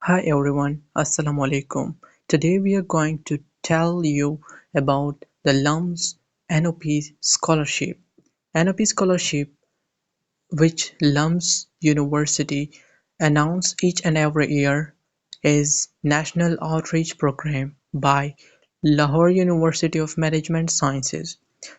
Hi everyone, Assalamu alaikum. Today we are going to tell you about the LUMS NOP scholarship. NOP scholarship, which LUMS University announce each and every year, is National Outreach Program by Lahore University of Management Sciences.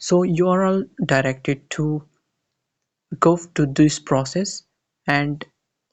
So you are all directed to go to this process and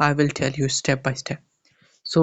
I will tell you step by step. So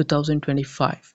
2025.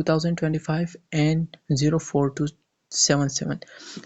2025 and 04277.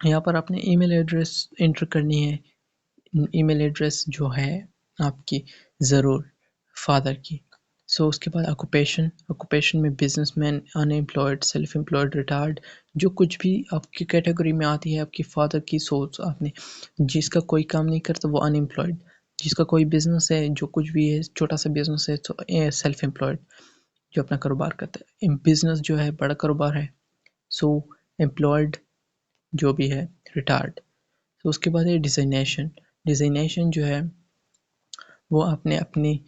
یہاں پر آپ نے ای mail address inter کرنی ہے. ای mail address جو ہے آپ کی ضرور فادر کی. اس کے بعد آکوپیشن میں بزنس مین، ان امپلائڈ، سیلف امپلائڈ، ریٹائرڈ، جو کچھ بھی آپ کی کیٹیگری میں آتی ہے آپ کی فادر کی سوچ. آپ نے جس کا کوئی کام نہیں کرتا وہ ان امپلائڈ، جس کا کوئی بزنس ہے، جو کچھ بھی ہے چھوٹا سا بزنس ہے تو سیلف امپلائڈ جو اپنا کاروبار کرتا ہے. بزنس جو ہے بڑا کاروبار ہے. امپلائڈ جو بھی ہے ریٹائرڈ. اس کے بعد ہے ڈیزائنیشن جو ہے وہ آپ نے اپنی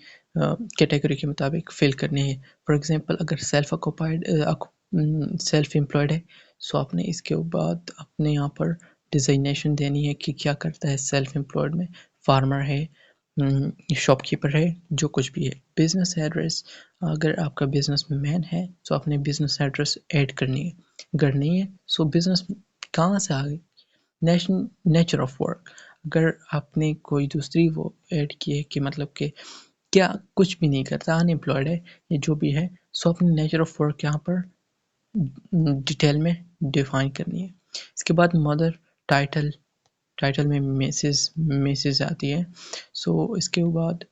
کیٹیگری کے مطابق فل کرنی ہے. فار ایگزامپل اگر سیلف امپلائڈ ہے آپ نے اس کے بعد اپنے یہاں پر ڈیزائنیشن دینی ہے کہ کیا کرتا ہے سیلف امپلائڈ میں. فارمر ہے، شاپ کیپر ہے، جو کچھ بھی ہے. بزنس ایڈریس اگر آپ کا بزنس مین ہے تو آپ نے بزنس ایڈریس ایڈ کرنی ہے. بزنس کہاں سے آ گئی؟ Nature of work. اگر آپ نے کوئی دوسری وہ ایڈ کی ہے کہ مطلب کہ کیا کچھ بھی نہیں کرتا، ان امپلائڈ ہے یہ جو بھی ہے، اپنے نیچر آف ورک یہاں پر ڈیٹیل میں ڈیفائن کرنی ہے. اس کے بعد مدر، ٹائٹل میں میسز آتی ہے. اس کے بعد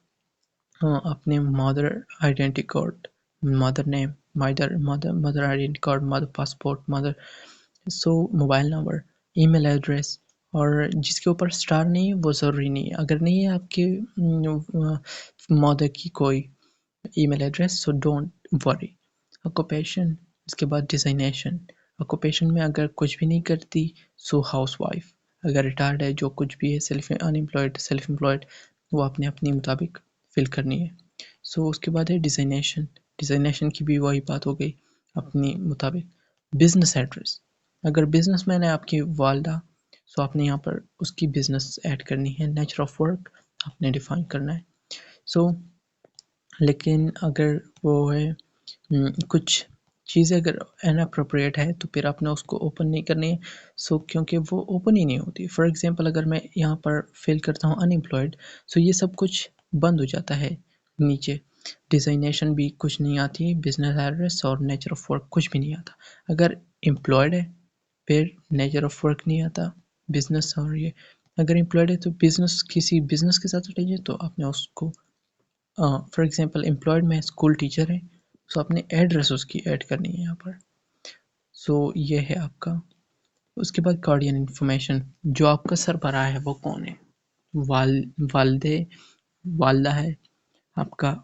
اپنے mother identity card, mother name, mother identity card, mother passport, mother. Mobile number, email address, اور جس کے اوپر اسٹار نہیں ہے وہ ضروری نہیں ہے. اگر نہیں ہے آپ کے مدر کی کوئی email address don't worry. Occupation, اس کے بعد ڈیزائنیشن. آکوپیشن میں اگر کچھ بھی نہیں کرتی ہاؤس وائف. اگر ریٹائرڈ ہے جو کچھ بھی ہے ان امپلائڈ، سیلف امپلائڈ، وہ آپ نے اپنے مطابق فل کرنی ہے. اس کے بعد ہے ڈیزائنیشن کی بھی وہی بات ہو گئی اپنی مطابق. بزنس ایڈریس، اگر بزنس مین ہے آپ کی والدہ آپ نے یہاں پر اس کی بزنس ایڈ کرنی ہے. نیچر آف ورک آپ نے ڈیفائن کرنا ہے. لیکن اگر وہ ہے کچھ چیزیں اگر اناپروپریٹ ہے تو پھر آپ نے اس کو اوپن نہیں کرنی ہے. کیونکہ وہ اوپن ہی نہیں ہوتی. فار ایگزامپل اگر میں یہاں پر فل کرتا ہوں ان امپلائڈ یہ سب کچھ بند ہو جاتا ہے. نیچے ڈیزائنیشن بھی کچھ نہیں آتی، بزنس ایڈریس اور نیچر آف ورک کچھ بھی نہیں آتا. اگر امپلائڈ ہے پھر نیچر آف ورک نہیں آتا، بزنس اور یہ. اگر امپلائڈ ہے تو کسی بزنس کے ساتھ اٹیچ ہے تو آپ نے اس کو فار ایگزامپل امپلائڈ میں اسکول ٹیچر ہے آپ نے ایڈریس اس کی ایڈ کرنی ہے یہاں پر. یہ ہے آپ کا. اس کے بعد گارڈین انفارمیشن، جو آپ کا سربراہ ہے وہ کون ہے. والدہ ہے، آپ کا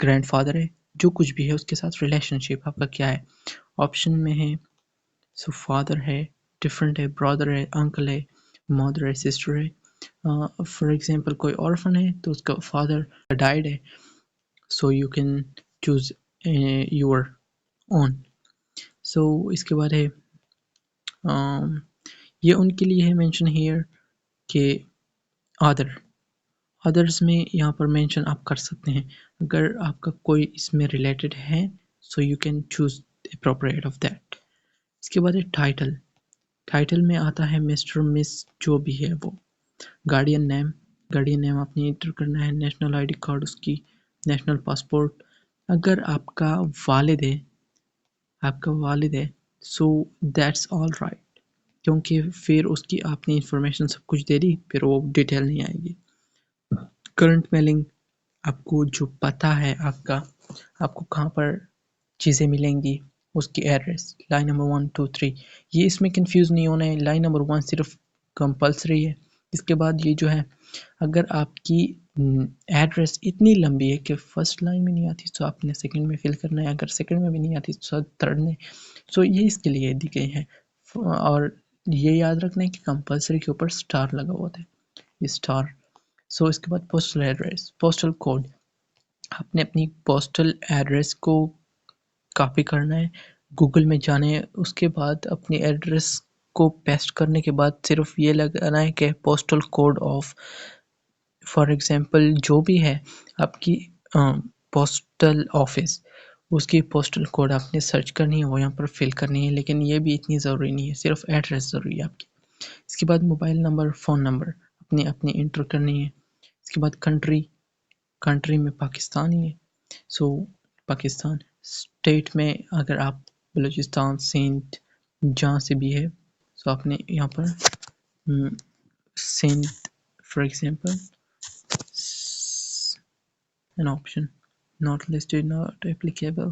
گرینڈ فادر ہے، جو کچھ بھی ہے اس کے ساتھ ریلیشن شپ آپ کا کیا ہے. آپشن میں ہے فادر ہے، ڈفرینٹ ہے، برادر ہے، انکل ہے، مدر ہے، سسٹر ہے. فار ایگزامپل کوئی آرفن ہے تو اس کا فادر ڈائڈ ہے. You can choose your own. اس کے بعد ہے یہ ان کے لیے ہے مینشن ہیئر کہ ادرس میں یہاں پر مینشن آپ کر سکتے ہیں اگر آپ کا کوئی اس میں ریلیٹڈ ہے. you can choose appropriate of that. اس کے بعد ہے ٹائٹل میں آتا ہے مسٹر، مس، جو بھی ہے وہ. گارڈین نیم آپ نے انٹر کرنا ہے. نیشنل آئی ڈی کارڈ اس کی، نیشنل پاسپورٹ. اگر آپ کا والد ہے دیٹس آل رائٹ، کیونکہ پھر اس کی آپ نے انفارمیشن سب کچھ دے دی پھر وہ ڈیٹیل نہیں آئے گی. کرنٹ میلنگ، آپ کو جو پتہ ہے آپ کو کہاں پر چیزیں ملیں گی اس کی ایڈریس. لائن نمبر 1 2 3 یہ اس میں کنفیوز نہیں ہونا ہے. لائن نمبر 1 صرف کمپلسری ہے. اس کے بعد یہ جو ہے اگر آپ کی ایڈریس اتنی لمبی ہے کہ فرسٹ لائن میں نہیں آتی تو آپ نے سیکنڈ میں فل کرنا ہے. اگر سیکنڈ میں بھی نہیں آتی تو تھرڈ میں. یہ اس کے لیے دی گئی ہے. اور یہ یاد رکھنا ہے کہ کمپلسری کے اوپر سٹار لگا ہوا ہے، یہ سٹار. اس کے بعد پوسٹل ایڈریس، پوسٹل کوڈ. آپ نے اپنی پوسٹل ایڈریس کو کاپی کرنا ہے، گوگل میں جانا ہے، اس کے بعد اپنی ایڈریس کو پیسٹ کرنے کے بعد صرف یہ لگانا ہے کہ postal code of for example جو بھی ہے آپ کی پوسٹل آفس، اس کی پوسٹل کوڈ آپ نے سرچ کرنی ہے، وہ یہاں پر فل کرنی ہے. لیکن یہ بھی اتنی ضروری نہیں ہے، صرف ایڈریس ضروری ہے آپ کی. اس کے بعد موبائل نمبر، فون نمبر اپنی انٹر کرنی ہے. اس کے بعد کنٹری میں پاکستان ہی ہے پاکستان. اسٹیٹ میں اگر آپ بلوچستان، سندھ، جہاں سے بھی ہے آپ نے یہاں پر mm, synth for example, an option not listed, not applicable,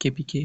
KPK,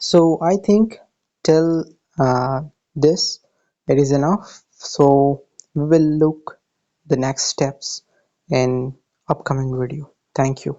So I think till this it is enough. So we will look the next steps in upcoming video. Thank you.